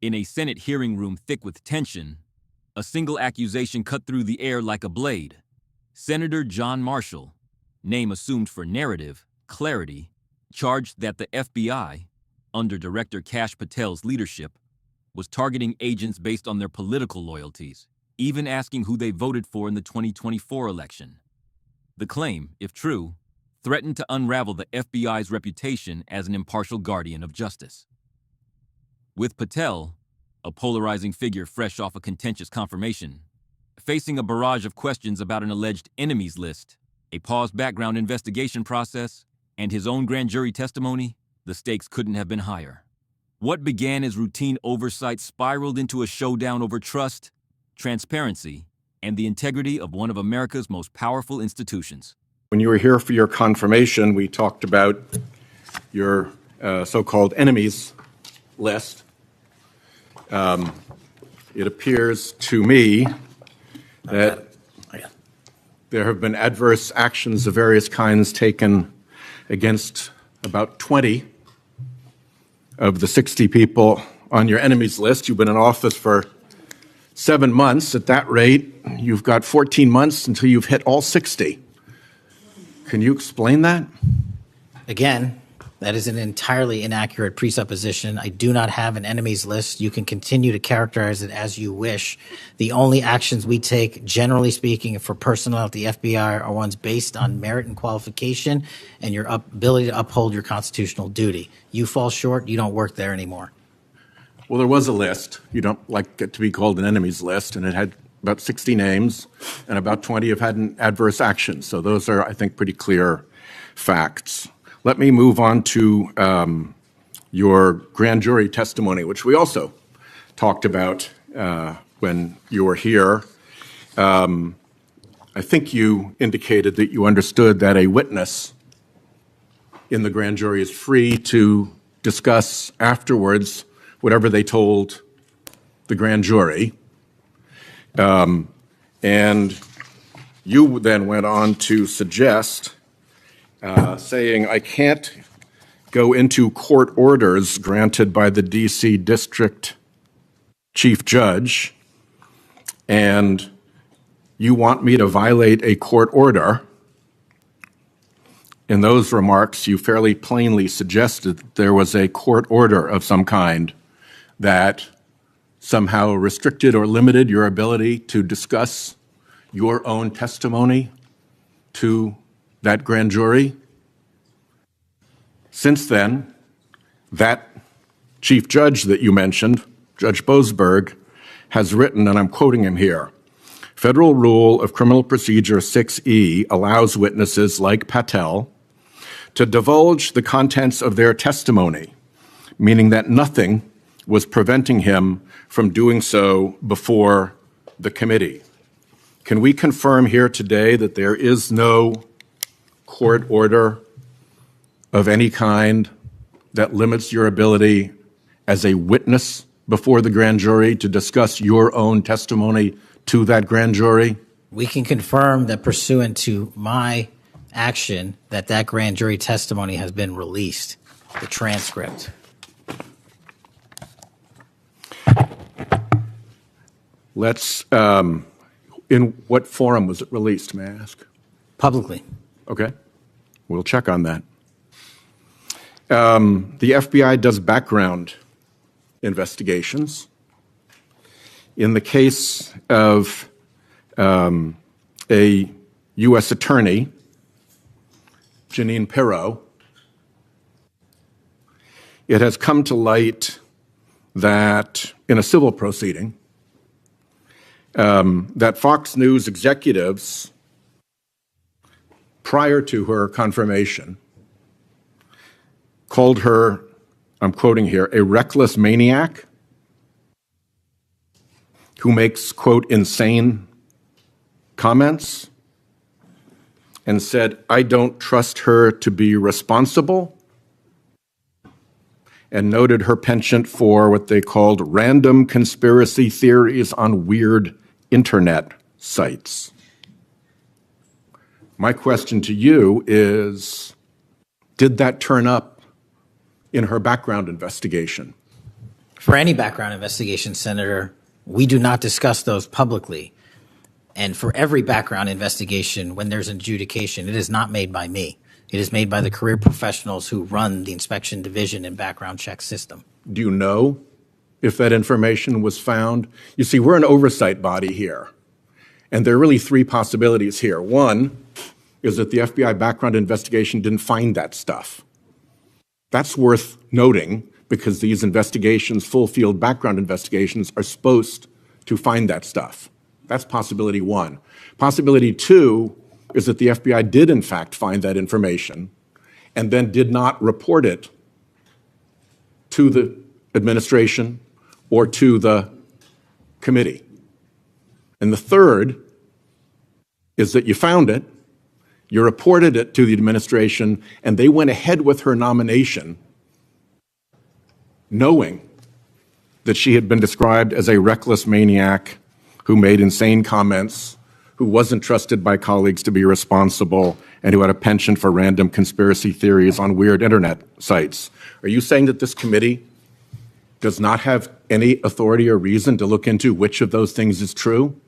In a Senate hearing room thick with tension, a single accusation cut through the air like a blade. Senator John Marshall, name assumed for narrative, clarity, charged that the FBI, under Director Kash Patel's leadership, was targeting agents based on their political loyalties, even asking who they voted for in the 2024 election. The claim, if true, threatened to unravel the FBI's reputation as an impartial guardian of justice. With Patel, a polarizing figure fresh off a contentious confirmation, facing a barrage of questions about an alleged enemies list, a paused background investigation process, and his own grand jury testimony, the stakes couldn't have been higher. What began as routine oversight spiraled into a showdown over trust, transparency, and the integrity of one of America's most powerful institutions. When you were here for your confirmation, we talked about your so-called enemies list. It appears to me that there have been adverse actions of various kinds taken against about 20 of the 60 people on your enemies list. You've been in office for 7 months. At that rate, you've got 14 months until you've hit all 60. Can you explain that? Again, that is an entirely inaccurate presupposition. I do not have an enemies list. You can continue to characterize it as you wish. The only actions we take, generally speaking, for personnel at the FBI are ones based on merit and qualification and your ability to uphold your constitutional duty. You fall short, you don't work there anymore. Well, there was a list. You don't like it to be called an enemies list, and it had about 60 names, and about 20 have had an adverse action. So those are, I think, pretty clear facts. Let me move on to your grand jury testimony, which we also talked about when you were here. I think you indicated that you understood that a witness in the grand jury is free to discuss afterwards whatever they told the grand jury. And you then went on to suggest saying, I can't go into court orders granted by the D.C. District Chief Judge, and you want me to violate a court order. In those remarks, you fairly plainly suggested that there was a court order of some kind that somehow restricted or limited your ability to discuss your own testimony to that grand jury. Since then, that chief judge that you mentioned, Judge Boasberg, has written, and I'm quoting him here, Federal Rule of Criminal Procedure 6E allows witnesses like Patel to divulge the contents of their testimony, meaning that nothing was preventing him from doing so before the committee. Can we confirm here today that there is no court order of any kind that limits your ability as a witness before the grand jury to discuss your own testimony to that grand jury? We can confirm that pursuant to my action that grand jury testimony has been released, the transcript. Let's, in what forum was it released, may I ask? Publicly. Okay, we'll check on that. The FBI does background investigations. In the case of a U.S. attorney, Jeanine Pirro, it has come to light that in a civil proceeding, that Fox News executives, prior to her confirmation, called her, I'm quoting here, a reckless maniac who makes, quote, insane comments, and said, I don't trust her to be responsible, and noted her penchant for what they called random conspiracy theories on weird internet sites. My question to you is, did that turn up in her background investigation? For any background investigation, Senator, we do not discuss those publicly. And for every background investigation, when there's an adjudication, it is not made by me. It is made by the career professionals who run the inspection division and background check system. Do you know if that information was found? You see, we're an oversight body here, and there are really three possibilities here. One is that the FBI background investigation didn't find that stuff. That's worth noting because these investigations, full field background investigations, are supposed to find that stuff. That's possibility one. Possibility two is that the FBI did in fact find that information and then did not report it to the administration or to the committee. And the third is that you found it, you reported it to the administration, and they went ahead with her nomination knowing that she had been described as a reckless maniac who made insane comments, who wasn't trusted by colleagues to be responsible, and who had a penchant for random conspiracy theories on weird internet sites. Are you saying that this committee does not have any authority or reason to look into which of those things is true?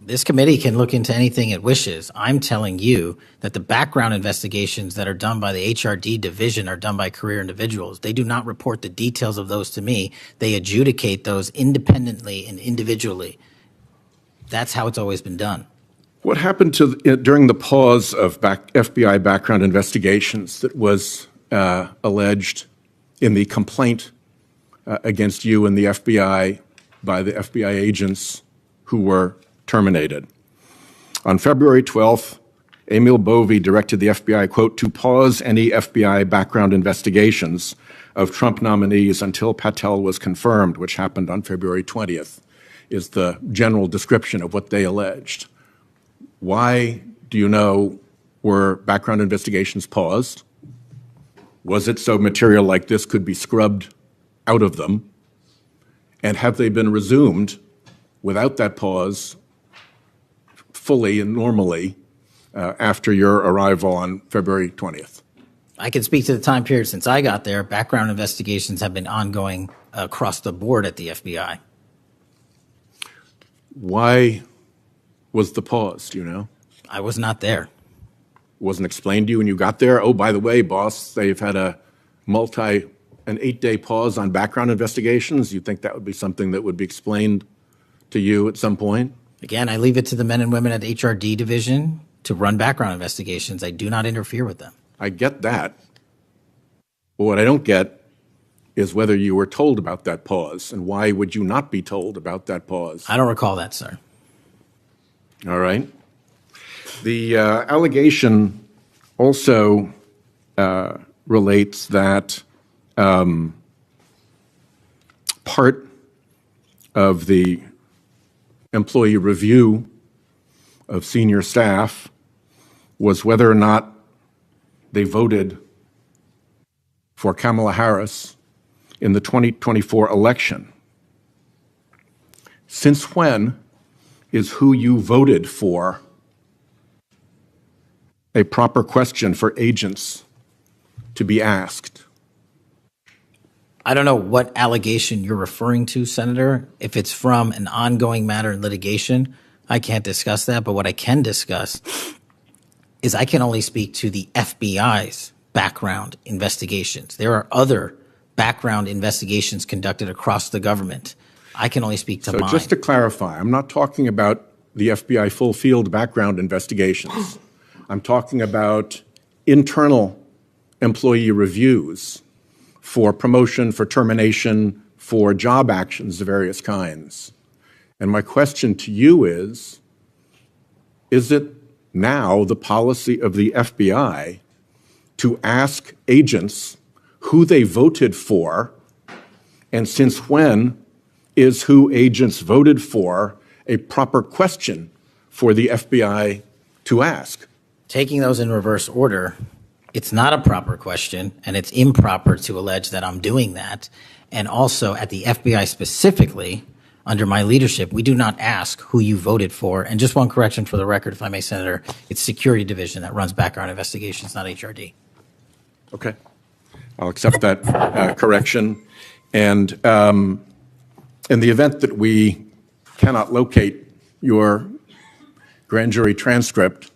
This committee can look into anything it wishes. I'm telling you that the background investigations that are done by the HRD division are done by career individuals. They do not report the details of those to me. They adjudicate those independently and individually. That's how it's always been done. What happened during the pause of FBI background investigations that was alleged in the complaint against you and the FBI by the FBI agents who were terminated? On February 12th, Emil Bovee directed the FBI, quote, to pause any FBI background investigations of Trump nominees until Patel was confirmed, which happened on February 20th, is the general description of what they alleged. Why, do you know, were background investigations paused? Was it so material like this could be scrubbed out of them? And have they been resumed without that pause fully and normally after your arrival on February 20th? I can speak to the time period since I got there. Background investigations have been ongoing across the board at the FBI. Why was the pause, do you know? I was not there. Wasn't explained to you when you got there? Oh, by the way, boss, they've had an 8-day pause on background investigations. You think that would be something that would be explained to you at some point? Again, I leave it to the men and women at HRD division to run background investigations. I do not interfere with them. I get that. But what I don't get is whether you were told about that pause, and why would you not be told about that pause? I don't recall that, sir. All right. The allegation also relates that part of the employee review of senior staff was whether or not they voted for Kamala Harris in the 2024 election. Since when is who you voted for a proper question for agents to be asked? I don't know what allegation you're referring to, Senator. If it's from an ongoing matter in litigation, I can't discuss that. But what I can discuss is I can only speak to the FBI's background investigations. There are other background investigations conducted across the government. I can only speak to mine. So just to clarify, I'm not talking about the FBI full field background investigations. I'm talking about internal employee reviews for promotion, for termination, for job actions of various kinds. And my question to you is it now the policy of the FBI to ask agents who they voted for, and since when is who agents voted for a proper question for the FBI to ask? Taking those in reverse order, it's not a proper question, and it's improper to allege that I'm doing that. And also at the FBI specifically, under my leadership, we do not ask who you voted for. And just one correction for the record, if I may, Senator, it's Security Division that runs background investigations, not HRD. Okay. I'll accept that correction. And in the event that we cannot locate your grand jury transcript,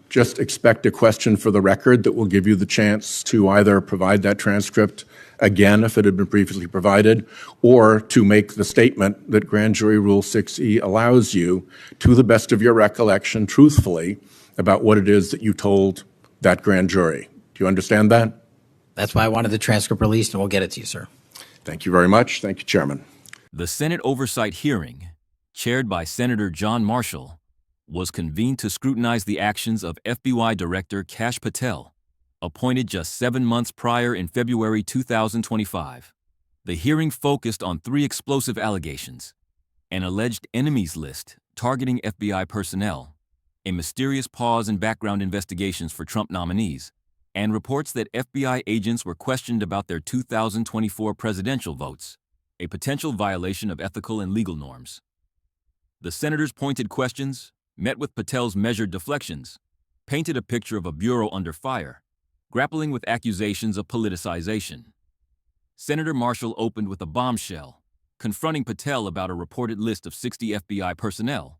just expect a question for the record that will give you the chance to either provide that transcript again if it had been previously provided, or to make the statement that Grand Jury Rule 6E allows you, to the best of your recollection, truthfully, about what it is that you told that grand jury. Do you understand that? That's why I wanted the transcript released, and we'll get it to you, sir. Thank you very much. Thank you, Chairman. The Senate Oversight hearing, chaired by Senator John Marshall, was convened to scrutinize the actions of FBI Director Kash Patel, appointed just 7 months prior in February 2025. The hearing focused on 3 explosive allegations: an alleged enemies list targeting FBI personnel, a mysterious pause in background investigations for Trump nominees, and reports that FBI agents were questioned about their 2024 presidential votes, a potential violation of ethical and legal norms. The senators' pointed questions met with Patel's measured deflections, painted a picture of a bureau under fire, grappling with accusations of politicization. Senator Marshall opened with a bombshell, confronting Patel about a reported list of 60 FBI personnel,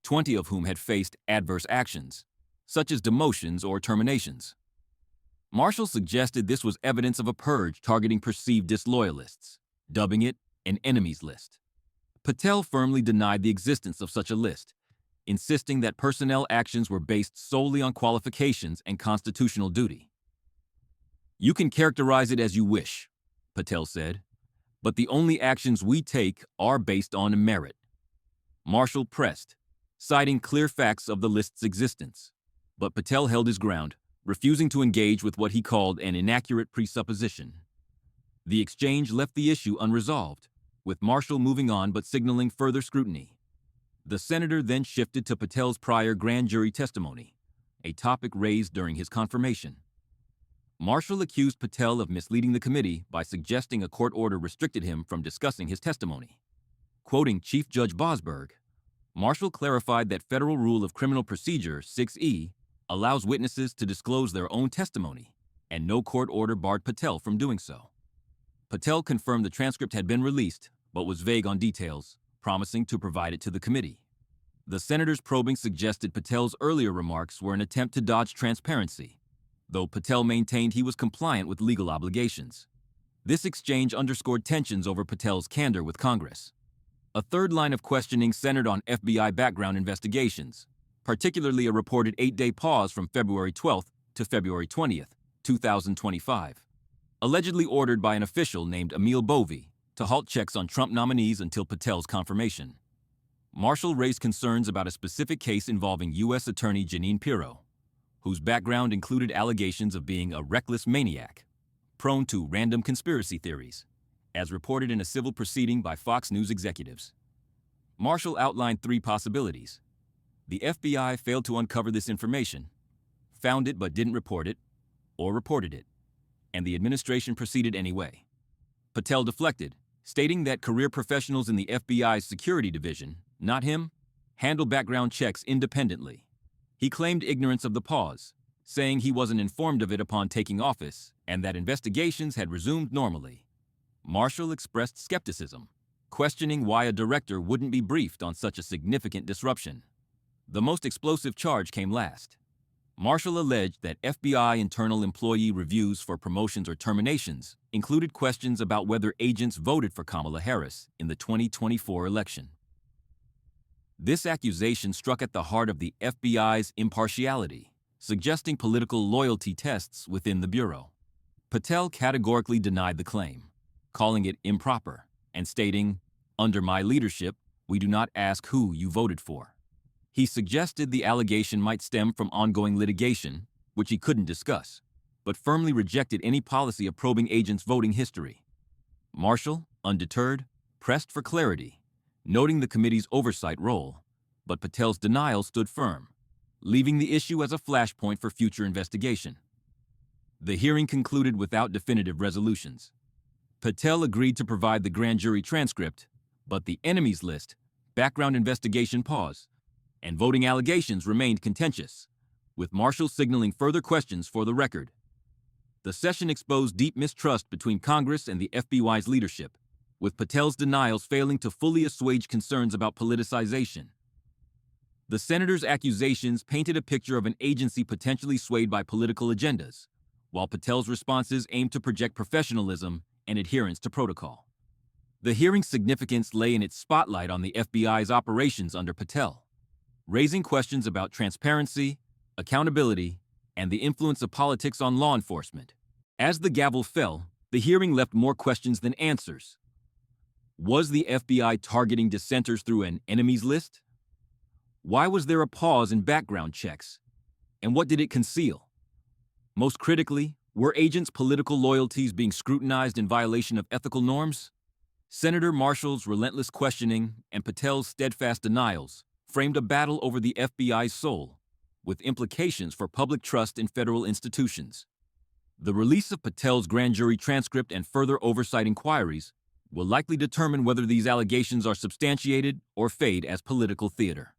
20 of whom had faced adverse actions, such as demotions or terminations. Marshall suggested this was evidence of a purge targeting perceived disloyalists, dubbing it an enemies list. Patel firmly denied the existence of such a list, insisting that personnel actions were based solely on qualifications and constitutional duty. "You can characterize it as you wish," Patel said, "but the only actions we take are based on merit." Marshall pressed, citing clear facts of the list's existence, but Patel held his ground, refusing to engage with what he called an inaccurate presupposition. The exchange left the issue unresolved, with Marshall moving on but signaling further scrutiny. The senator then shifted to Patel's prior grand jury testimony, a topic raised during his confirmation. Marshall accused Patel of misleading the committee by suggesting a court order restricted him from discussing his testimony. Quoting Chief Judge Bosberg, Marshall clarified that Federal Rule of Criminal Procedure 6E allows witnesses to disclose their own testimony, and no court order barred Patel from doing so. Patel confirmed the transcript had been released, but was vague on details, promising to provide it to the committee. The senator's probing suggested Patel's earlier remarks were an attempt to dodge transparency, though Patel maintained he was compliant with legal obligations. This exchange underscored tensions over Patel's candor with Congress. A third line of questioning centered on FBI background investigations, particularly a reported 8-day pause from February 12th to February 20th, 2025, allegedly ordered by an official named Emil Bovey to halt checks on Trump nominees until Patel's confirmation. Marshall raised concerns about a specific case involving U.S. Attorney Jeanine Pirro, whose background included allegations of being a reckless maniac, prone to random conspiracy theories, as reported in a civil proceeding by Fox News executives. Marshall outlined 3 possibilities. The FBI failed to uncover this information, found it but didn't report it, or reported it, and the administration proceeded anyway. Patel deflected, stating that career professionals in the FBI's security division, not him, handle background checks independently. He claimed ignorance of the pause, saying he wasn't informed of it upon taking office and that investigations had resumed normally. Marshall expressed skepticism, questioning why a director wouldn't be briefed on such a significant disruption. The most explosive charge came last. Marshall alleged that FBI internal employee reviews for promotions or terminations included questions about whether agents voted for Kamala Harris in the 2024 election. This accusation struck at the heart of the FBI's impartiality, suggesting political loyalty tests within the Bureau. Patel categorically denied the claim, calling it improper, and stating, "Under my leadership, we do not ask who you voted for." He suggested the allegation might stem from ongoing litigation, which he couldn't discuss, but firmly rejected any policy of probing agents' voting history. Marshall, undeterred, pressed for clarity, noting the committee's oversight role, but Patel's denial stood firm, leaving the issue as a flashpoint for future investigation. The hearing concluded without definitive resolutions. Patel agreed to provide the grand jury transcript, but the enemies list, background investigation pause, and voting allegations remained contentious, with Marshall signaling further questions for the record. The session exposed deep mistrust between Congress and the FBI's leadership, with Patel's denials failing to fully assuage concerns about politicization. The senator's accusations painted a picture of an agency potentially swayed by political agendas, while Patel's responses aimed to project professionalism and adherence to protocol. The hearing's significance lay in its spotlight on the FBI's operations under Patel, raising questions about transparency, accountability, and the influence of politics on law enforcement. As the gavel fell, the hearing left more questions than answers. Was the FBI targeting dissenters through an enemies list? Why was there a pause in background checks? And what did it conceal? Most critically, were agents' political loyalties being scrutinized in violation of ethical norms? Senator Marshall's relentless questioning and Patel's steadfast denials framed a battle over the FBI's soul, with implications for public trust in federal institutions. The release of Patel's grand jury transcript and further oversight inquiries will likely determine whether these allegations are substantiated or fade as political theater.